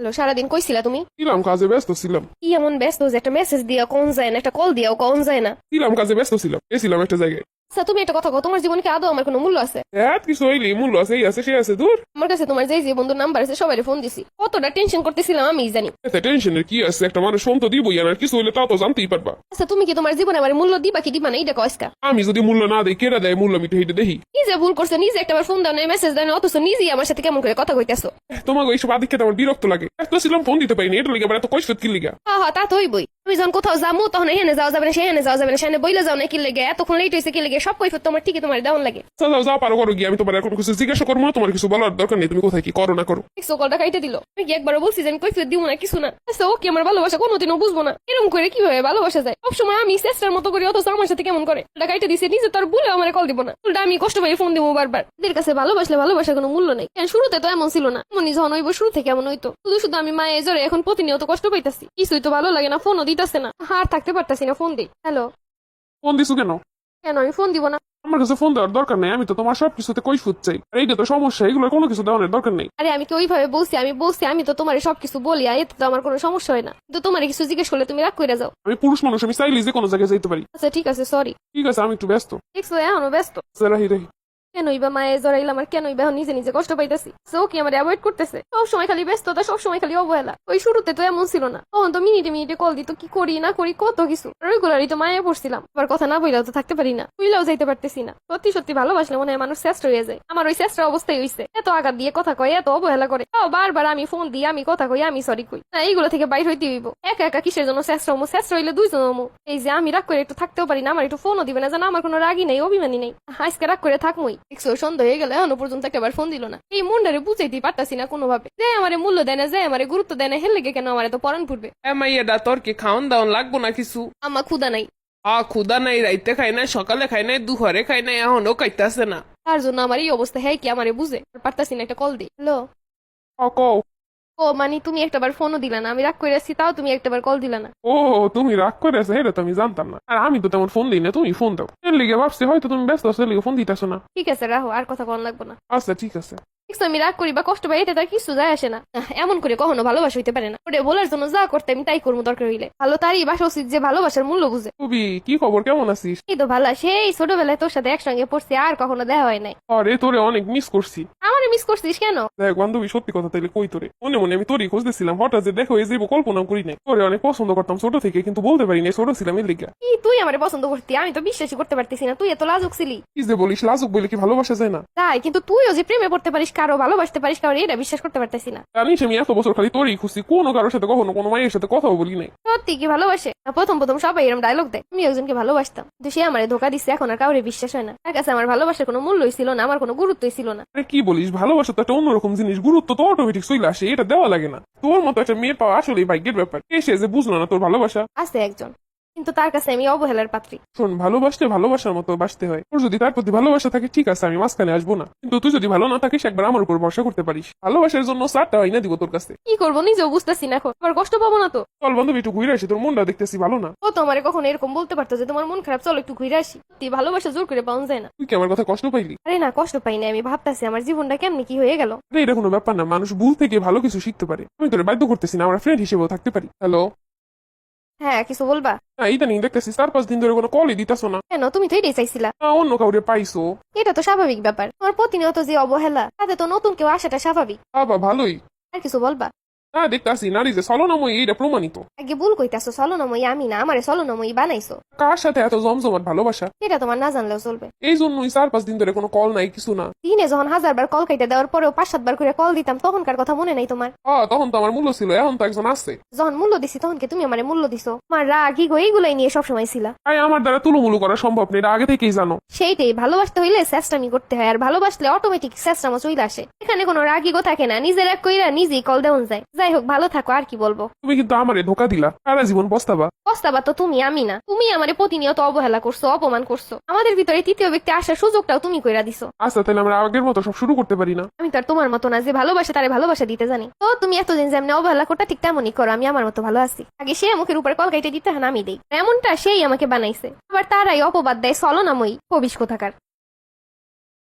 Hello, সারাদিন কইছিলা তুমি? ছিলাম, কাজে ব্যস্ত ছিলাম। কি এমন ব্যস্ত যে একটা মেসেজ দিয়া কোন যায় না, একটা কল দিয়াও কোন যায় না? ছিলাম, কাজে ব্যস্ত ছিলাম, গেছিলাম একটা জায়গায়। আচ্ছা তুমি একটা কথা কও, তোমার জীবনে কি আদৌ আমার কোনো মূল্য আছে? এত কিছু হইলি মূল্য আছে, এই আছে সে আছে, দূর। আমার কাছে তোমার যে যে বন্ধুর নাম্বার আছে সবাই ফোন দিছি, কতটা টেনশন করতেছিলাম আমি জানি। এতে টেনশনের কি আছে? একটা মানুষ ফোন তো দিবই, আর কিছু হইলে তাও তো জানতেই পারবা। আচ্ছা তুমি কি তোমার জীবনে আমার মূল্য দিবা কি দিবা না এটা কয়স্কা? আমি যদি মূল্য না দিই, কেরা দেয় মূল্য? আমি তো হেঁটে দেখি। নিজে ভুল করছো, নিজে একটাবার ফোন দাও না, মেসেজ দাও না, অথচ নিজেই আমার সাথে কেমন করে কথা কইতেছো। তোমাকে এইসব আদিক্ষেতে আমার বিরক্ত লাগে। এত ছিলাম, ফোন দিতে পারিনি, এটা লিগে আবার এত কৈফিয়ত কি লিগা? হ্যাঁ হ্যাঁ, তা তো হইবই। তুমি যখন কোথাও যাবো তখন এখানে যাওয়া যাবে না, সেখানে যাওয়া যাবে না, সেখানে বইলে যাও না কি লেগে, এতক্ষণ লেট হয়েছে কি লেগে, সব কৈফত তোমার ঠিকই তোমার দেওয়ান লাগে। আচ্ছা, যাও যাও, পারো করো গিয়ে, আমি তোমার এখন কিছু জিজ্ঞাসা করবো না, তোমার কিছু বলার দরকার নেই, তুমি কোথায় কি করো না করো। দেখছো কলটা কাইটে দিল। আমি কি একবারও বলছি যে আমি কৈফিয়ত দিব না কিছু না? আচ্ছা ও কি আমার ভালোবাসা কোনোদিনও বুঝবো না? এরকম করে কিভাবে ভালোবাসা যায়? সবসময় আমি চেষ্টার মতো করি, অথচ আমার সাথে কেমন করে কলটা কাইটে দিছে, নিজে তার ভুলে আমার কল দিব না, উল্টা আমি কষ্ট পাই ফোন দিব বারবার। এদের কাছে ভালোবাসলে ভালোবাসার কোনো মূল্য নেই। কারণ শুরুতে তো এমন ছিল না, এমন যখন হইব শুরু থেকে এমন হইতো। শুধু শুধু আমি মায়ে জোরে এখন প্রতিনিয়ত কষ্ট পাইতাছি, কিছুই তো ভালো লাগে না, ফোনও দিতেছে না, আর থাকতে পারতাছি না, ফোন দিই। হ্যালো, ফোন দিছো কেন? কেন আমি ফোন দিব না? আমার কাছে ফোন দেওয়ার দরকার নেই, আমি তো তোমার সবকিছুতে কৈফিয়ত চাই, আর এইটা তো সমস্যা, এগুলো কোনো কিছু দেওয়ার দরকার নেই। আরে আমি কি ওইভাবে বলছি? আমি বলছি আমি তো তোমার সবকিছু বলি, আর এতে তো আমার কোনো সমস্যা হয় না, কিন্তু তোমার কিছু জিজ্ঞেস করলে তুমি রাগ করে যাও। আমি পুরুষ মানুষ, আমি চাইলে যে কোনো জায়গায় যেতে পারি। আচ্ছা ঠিক আছে, সরি। ঠিক আছে, আমি একটু ব্যস্ত। দেখছো এখনো ব্যস্ত? আচ্ছা, রাহি রাহি। কেনই বা মায়ে জড়াইলাম, আর কেনই বা এখন নিজে নিজে কষ্ট পাইতেছি? ও কি আমার অ্যাভয়েড করতেছে? সব সময় খালি ব্যস্ততা, সব সময় খালি অবহেলা। ওই শুরুতে তো এমন ছিল না, তখন তো মিনিটে মিনিটে কল দিত, কি করি না করি কত কিছু। রেগুলারই তো মায়ে পড়ছিলাম, আবার কথা না বইলেও তো থাকতে পারি না, বুঝলেও যাইতে পারতেছি না। সত্যি সত্যি ভালোবাসলে মনে হয় মানুষ শ্রেষ্ঠ হয়ে যায়। আমার ওই শ্রেষ্ঠ অবস্থায় হইছে, এত আঘাত দিয়ে কথা কয়, এত অবহেলা করে, তাও বারবার আমি ফোন দিই, আমি কথা কই, আমি সরি কই না, এইগুলো থেকে বাইর হইতে হইব। একা একা কিসের জন্য শ্রেষ্ঠ হমু? শ্রেষ্ঠ হইলে দুইজন হমু। এই যে আমি রাগ করে একটু থাকতেও পারি না, আমার একটু ফোনও দিবে না, জানা আমার কোনো রাগই নেই, অভিমানী নেই, আজকে রাগ করে থাকমই। দেখছো সন্ধ্যা হয়ে গেলে এখনো পর্যন্ত একবার ফোন দিল না। এই মনটারে বুঝাইতেই পারতাছি না কোনোভাবে, যে আমারে মূল্য দেয় না, যে আমারে গুরুত্ব দেয় না, হেলে কেন আমার তো পরান ফুটবে। মাইয়াডা তোর কি খাওন দাওন লাগবো না কিছু? আমার ক্ষুদা নাই। ক্ষুদা নাই, রাইতে খাই নাই, সকালে খাই নাই, দুপুরে খাই নাই, এখনো খাইতেছে না। তার জন্য আমার এই অবস্থা। হ্যাঁ কি আমারে বুঝে? পারতাছি না, একটা কল দিই। হ্যালো। কও। ও মানে তুমি একটাবার ফোনও দিলা না, আমি রাগ করে আসছি তাও তুমি একটাবার কল দিলা না। ও, তুমি রাগ করে আছো, এটা তো আমি জানতাম না। আর আমি তো তেমন ফোন দিই না, তুমি ফোন দাও, এর লিগে ভাবছি হয়তো তুমি ব্যস্ত আছো, এর লিগে ফোন দিতেছো না। ঠিক আছে রাহো, আর কথা কন লাগবো না। আচ্ছা ঠিক আছে। দেখছো আমি রাগ করি বা কষ্ট পাই, এটা তার কিছু যায় আসে না। এমন করে কখনো ভালোবাসা হইতে পারে না। ওটা বলার জন্য যা করতে আমি তাই করবো দরকার হইলে। ভালো তারই বাসা উচিত যে ভালোবাসার মূল্য বুঝে। তুমি কি খবর, কেমন আছিস? এই তো ভালো, সেই ছোটবেলায় তোর সাথে একসঙ্গে পড়ছি, আর কখনো দেখা হয় নাই। আরে তোরে অনেক মিস করছি। আমারে মিস করছিস কেন? দেখ বান্ধবী, সত্যি কথা তাইলে কই, তোরে মনে মনে আমি তোরই খুঁজতেছিলাম, হঠাৎ যে দেখো এই যে কল্পনা করি নাই। তোরে অনেক পছন্দ করতাম ছোট থেকে, কিন্তু বলতে পারি নাই, ছোট ছিলাম এর লিগা। কি তুই আমারে পছন্দ করতি? আমি তো বিশ্বাসই করতে পারতেছি না, তুই এত লাজুক ছিলি। কি যে বলিস, লাজুক বলে কি ভালোবাসা যায় না? তাই, কিন্তু তুইও যে প্রেমে পড়তে পারিস, কারো ভালোবাসতে পারিস, কারো এটা বিশ্বাস করতে পারতেছি না। জানিস আমি এত বছর খালি তোরই খুঁজছি, কোনো কারোর সাথে কখনো কোনো মায়ের সাথে কথাও বলি নাই। সত্যি কি ভালোবাসে? না, প্রথম প্রথম সবাই এরকম ডায়লগ দেয়। আমি একজনকে ভালোবাসতাম, কিন্তু সে আমারে ধোকা দিচ্ছে, এখন আর কাউরে বিশ্বাস হয় না। তার কাছে আমার ভালোবাসার কোনো মূল্যই ছিল না, আমার কোনো গুরুত্বই ছিল না। আরে কি বলিস, ভালোবাসা তো একটা অন্যরকম জিনিস, গুরুত্ব তো অটোমেটিক চলে আসে, এটা দেওয়া লাগে না। তোর মতো একটা মেয়ের পাওয়া আসলেই ভাগ্যের ব্যাপার। এসে যে বুঝলো না তোর ভালোবাসা। আছে একজন, কিন্তু তার কাছে আমি অবহেলার পাত্রী। শোন, ভালোবাসলে ভালোবাসার মতো বাসতে হয়। তোর যদি তার প্রতি ভালোবাসা থাকে ঠিক আছে, আমি মাঝখানে আসবো না, কিন্তু তুই যদি ভালো না থাকিস একবার আমার উপর ভরসা করতে পারিস। ভালোবাসার জন্য 4টা আইনা দিব তোর কাছে। কি করবো নিজেও বুঝতেছি না, এখন আবার কষ্ট পাবো না তো? চল বান্ধবী, একটু ঘুরে আসি, তোর মনটা দেখতেছি ভালো না। ও তো আমারে কখনো এরকম বলতে পারতো যে তোমার মন খারাপ, চলো একটু ঘুরে আসি? সত্যি ভালোবাসা জোর করে পাওয়া যায় না। তুই কি আমার কথা কষ্ট পাইলি? আরে না, কষ্ট পাই না, আমি ভাবতাছি আমার জীবনটা কেমনি কি হয়ে গেল। আরে এটা কোনো ব্যাপার না, মানুষ ভুল থেকে ভালো কিছু শিখতে পারে। আমি তোরে বাধ্য করতেছি না, আমরা ফ্রেন্ড হিসেবেও থাকতে পারি। হ্যালো। হ্যাঁ কিছু বলবা? না, ইদানিং দেখতেছি 4-5 দিন ধরে কোনো কলই দিতাছো না। কেন, তুমি তো এটাই চাইছিলা। না, অন্য কাউরে পাইছো? এটা তো স্বাভাবিক ব্যাপার, তোমার প্রতিনিয়ত যে অবহেলা, তাতে তো নতুন কেউ আসাটা স্বাভাবিক। বাবা ভালোই। আর কিছু বলবা? না, দেখতাছি নারী যে ছলনাময়ী, এটা প্রমাণিত। আগে ভুল কইতাছো, ছলনাময়ী আমি না, আমারে ছলনাময়ী বানাইছো। কার সাথে এত জমজমাট ভালোবাসা? এটা তোমার না জানলেও চলবে। এই জন্যই 4-5 দিন ধরে কোনো কল নাই, কিছু না। দিনে যখন 1000 বার কল কাইটা দেওয়ার পরেও 5-7 বার করে কল দিতাম, তখনকার কথা মনে নাই তোমার? তখন তো আমার মূল্য ছিল, এখন তো একজন আছে। যখন মূল্য দিছি তখন কি তুমি আমারে মূল্য দিছো? আমার রাগ ইগো এইগুলাই নিয়ে সবসময় ছিলা। তাই আমার দ্বারা তুলুমুলু করা সম্ভব নেই, এটা আগে থেকেই জানো। সেইটাই, ভালোবাসতে হইলে চেষ্টামি করতে হয়, আর ভালোবাসলে অটোমেটিক চেষ্টামো চলে আসে। এখানে কোনো রাগ ইগো থাকে না, নিজের এক কইরা নিজেই কল দেওয়া যায়। যাই হোক, ভালো থাকো, আর কি বলবো। তুমি কিন্তু আমারে ধোকা দিলা, সারা জীবন পস্তাবা। পস্তাবা তো তুমি, আমি না। তুমি আমারে প্রতিনিয়ত অবহেলা করছো, অপমান করছো, আমাদের ভিতরে তৃতীয় ব্যক্তি আসার সুযোগটাও তুমি কইরা দিছো। আচ্ছা, তাহলে আমরা আগের মতো সব শুরু করতে পারি না? আমি তো আর তোমার মতো না যে ভালোবাসা তারে ভালোবাসা দিতে জানি। তো তুমি এতদিন যেমনি অবহেলা করতে ঠিক তেমনই করো, আমি আমার মতো ভালো আছি। আগে সে মুখের উপর কল কাইটে দিতে, হ্যাঁ আমি দেই, এমনটা সেই আমাকে বানাইছে। আবার তারাই অপবাদ দেয় ছলনাময়ী, কবিশ কোথাকার।